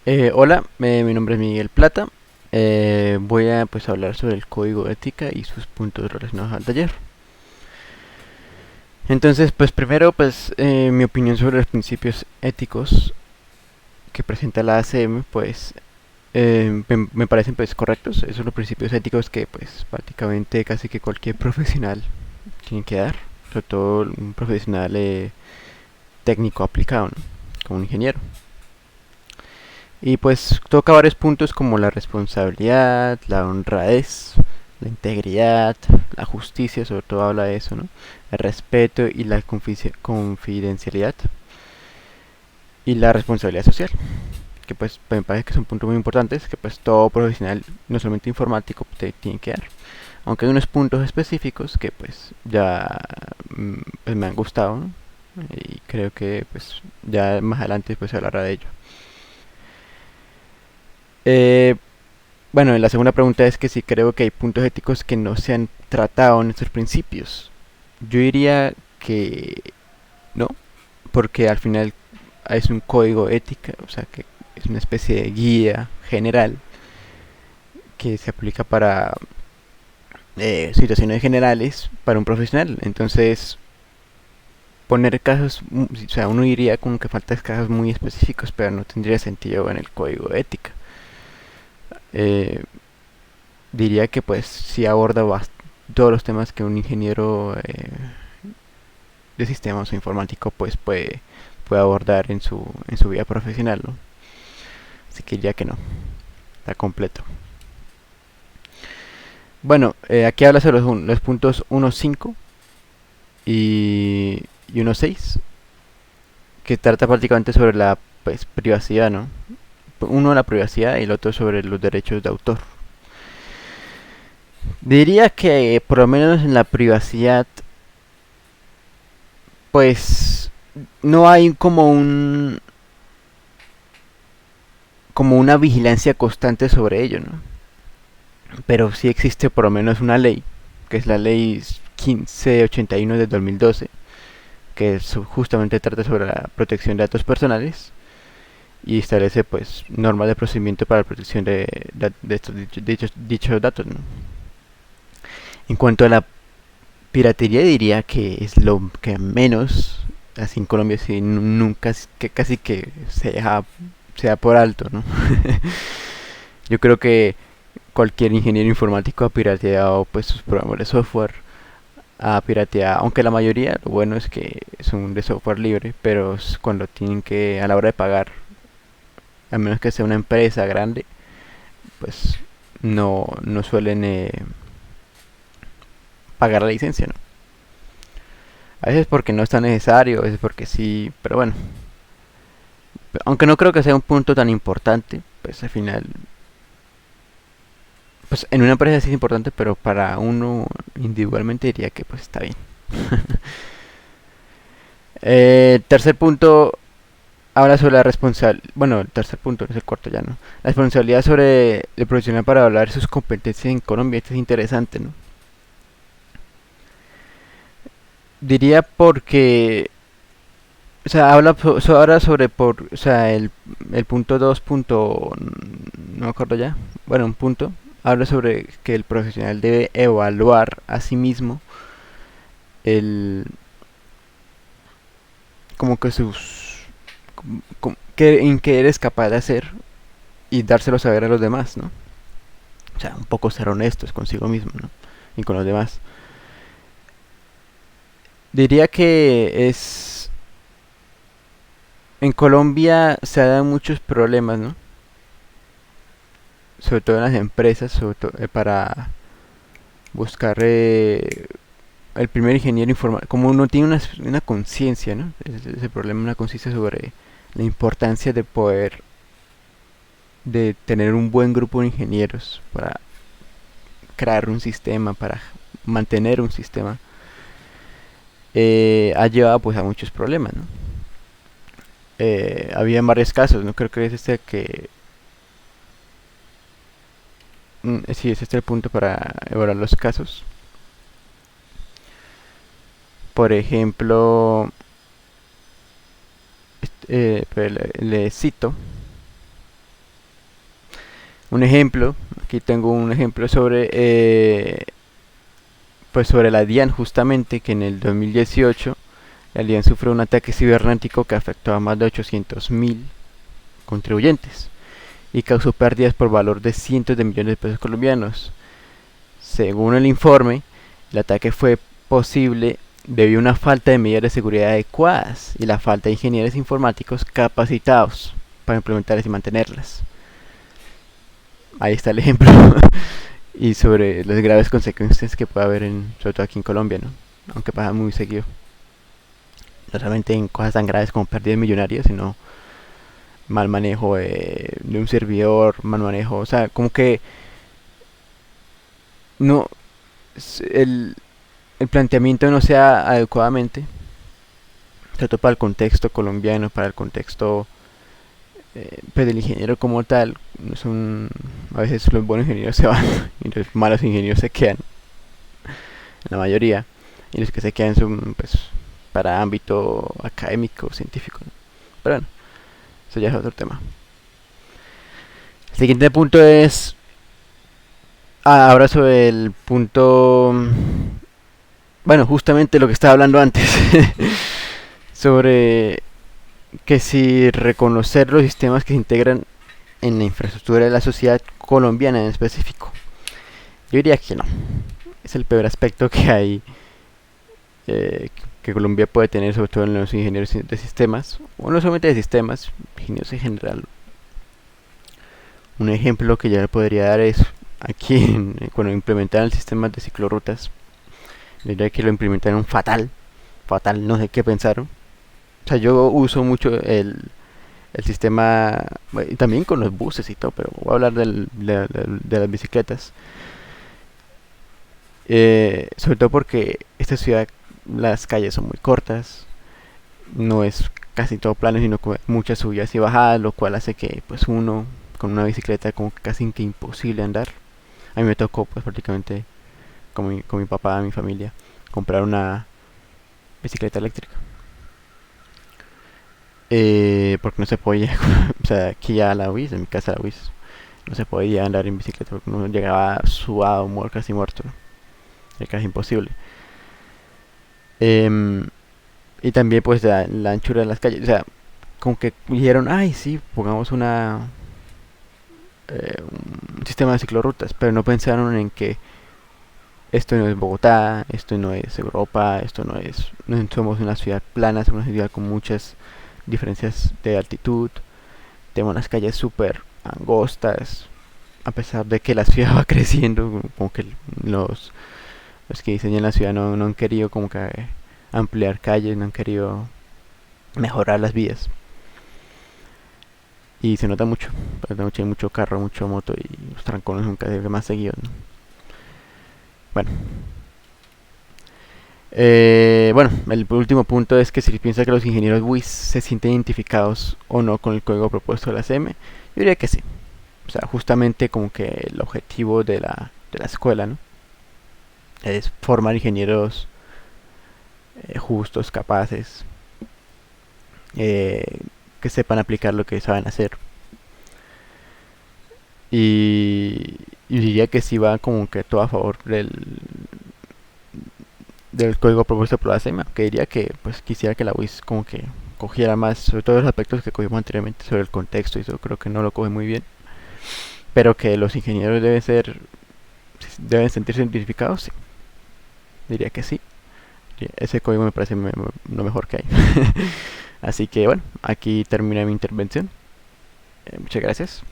Hola, mi nombre es Miguel Plata. Voy a pues hablar sobre el código de ética y sus puntos relacionados al taller. Entonces, pues primero, mi opinión sobre los principios éticos que presenta la ACM, pues me parecen pues correctos. Esos son los principios éticos que pues prácticamente casi que cualquier profesional tiene que dar, sobre todo un profesional técnico aplicado, ¿no? Como un ingeniero. Y pues toca varios puntos como la responsabilidad, la honradez, la integridad, la justicia, sobre todo habla de eso, ¿no? El respeto y la confidencialidad y la responsabilidad social, que pues me parece que son puntos muy importantes, que pues todo profesional, no solamente informático, te tiene que dar. Aunque hay unos puntos específicos que pues ya pues me han gustado, ¿no? Y creo que pues ya más adelante pues se hablará de ello. Eh, Bueno, la segunda pregunta es que si creo que hay puntos éticos que no se han tratado en estos principios. Yo diría que no, porque al final es un código ética, o sea que es una especie de guía general que se aplica para situaciones generales para un profesional. Entonces, poner casos, o sea, uno diría como que faltan casos muy específicos, pero no tendría sentido en el código de ética. Eh, Diría que pues sí aborda todos los temas que un ingeniero de sistemas o informático pues puede abordar en su vida profesional, ¿no? Así que diría que no, está completo. Bueno, aquí habla sobre los puntos 1.5 y 1.6, que trata prácticamente sobre la pues, privacidad, ¿no? Uno la privacidad y el otro sobre los derechos de autor. Diría que por lo menos en la privacidad pues no hay como una vigilancia constante sobre ello, ¿no? Pero sí existe por lo menos una ley, que es la ley 1581 de 2012, que justamente trata sobre la protección de datos personales y establece pues normas de procedimiento para la protección de estos dichos datos, ¿no? En cuanto a la piratería diría que es lo que menos, así en Colombia sí, nunca, que casi que se da por alto, ¿no? Yo creo que cualquier ingeniero informático ha pirateado pues sus programas de software, ha pirateado, aunque la mayoría, lo bueno es que son de software libre, pero cuando tienen que, a la hora de pagar, a menos que sea una empresa grande, pues no suelen pagar la licencia, ¿no? A veces porque no es tan necesario, a veces porque sí, pero bueno, aunque no creo que sea un punto tan importante, pues al final, pues en una empresa sí es importante, pero para uno individualmente diría que pues está bien. Tercer punto, habla sobre la responsabilidad, bueno, el tercer punto, es el cuarto ya, ¿no? La responsabilidad sobre el profesional para hablar sus competencias en Colombia, esto es interesante, ¿no? Diría porque, o sea, habla sobre, o sea, el punto 2 punto, no me acuerdo ya, bueno, un punto, habla sobre que el profesional debe evaluar a sí mismo el, como que en qué eres capaz de hacer y dárselo a saber a los demás, ¿no? O sea, un poco ser honestos consigo mismo, ¿no? Y con los demás. Diría que es... En Colombia se dan muchos problemas, ¿no? Sobre todo en las empresas, sobre todo para buscar el primer ingeniero informático. Como uno tiene una conciencia, ¿no? Ese problema, una conciencia sobre la importancia de poder, de tener un buen grupo de ingenieros para crear un sistema, para mantener un sistema, ha llevado pues a muchos problemas, ¿no? Había varios casos, no creo que es este que sí es este el punto para evaluar los casos. Por ejemplo, le cito, Un ejemplo, aquí tengo un ejemplo sobre pues sobre la DIAN, justamente, que en el 2018 la DIAN sufrió un ataque cibernético que afectó a más de 800.000 contribuyentes y causó pérdidas por valor de cientos de millones de pesos colombianos. Según el informe, el ataque fue posible debido a una falta de medidas de seguridad adecuadas y la falta de ingenieros informáticos capacitados para implementarlas y mantenerlas. Ahí está el ejemplo. Y sobre las graves consecuencias que puede haber, sobre todo aquí en Colombia, ¿no? Aunque pasa muy seguido. No solamente en cosas tan graves como pérdidas millonarias, sino mal manejo de un servidor, mal manejo, o sea, como que no el, el planteamiento no sea adecuadamente, sobre todo para el contexto colombiano, para el contexto pues del ingeniero como tal. Son, a veces los buenos ingenieros se van y los malos ingenieros se quedan, la mayoría, y los que se quedan son pues para ámbito académico, científico, ¿no? Pero bueno, eso ya es otro tema. El siguiente punto es ahora sobre el punto, bueno, justamente lo que estaba hablando antes, sobre que si reconocer los sistemas que se integran en la infraestructura de la sociedad colombiana en específico. Yo diría que no. Es el peor aspecto que hay, que Colombia puede tener, sobre todo en los ingenieros de sistemas, o no solamente de sistemas, ingenieros en general. Un ejemplo que ya le podría dar es aquí, cuando implementaron el sistema de ciclorrutas. Diría que lo implementaron fatal, fatal, no sé qué pensaron. O sea, yo uso mucho el sistema, y también con los buses y todo, pero voy a hablar de las bicicletas. Sobre todo porque esta ciudad, las calles son muy cortas, no es casi todo plano, sino con muchas subidas y bajadas, lo cual hace que pues uno con una bicicleta como casi que imposible andar. A mí me tocó pues prácticamente con mi papá, mi familia, comprar una bicicleta eléctrica. Porque no se podía, o sea, aquí ya la UIS, en mi casa la UIS, no se podía andar en bicicleta porque uno llegaba sudado, casi muerto, ¿no? Era casi imposible. Em, y también pues la anchura de las calles, o sea, como que dijeron, ay sí, pongamos un sistema de ciclorrutas, pero no pensaron en que esto no es Bogotá, esto no es Europa, esto no somos una ciudad plana, somos una ciudad con muchas diferencias de altitud, tenemos unas calles súper angostas, a pesar de que la ciudad va creciendo, como que los que diseñan la ciudad no han querido como que ampliar calles, no han querido mejorar las vías. Y se nota mucho, hay mucho carro, mucho moto y los trancones son cada vez más seguidos, ¿no? Bueno, bueno, el último punto es que si piensa que los ingenieros WIS se sienten identificados o no con el código propuesto de la CM, yo diría que sí. O sea, justamente como que el objetivo de la escuela, ¿no? Es formar ingenieros justos, capaces, eh, que sepan aplicar lo que saben hacer. Y, y diría que sí va como que todo a favor del código propuesto por la SEMA, que diría que pues quisiera que la UIS como que cogiera más, sobre todo los aspectos que cogimos anteriormente sobre el contexto, y eso creo que no lo coge muy bien, pero que los ingenieros deben sentirse identificados, sí, diría que sí. Ese código me parece lo mejor que hay. Así que bueno, aquí termina mi intervención. Muchas gracias.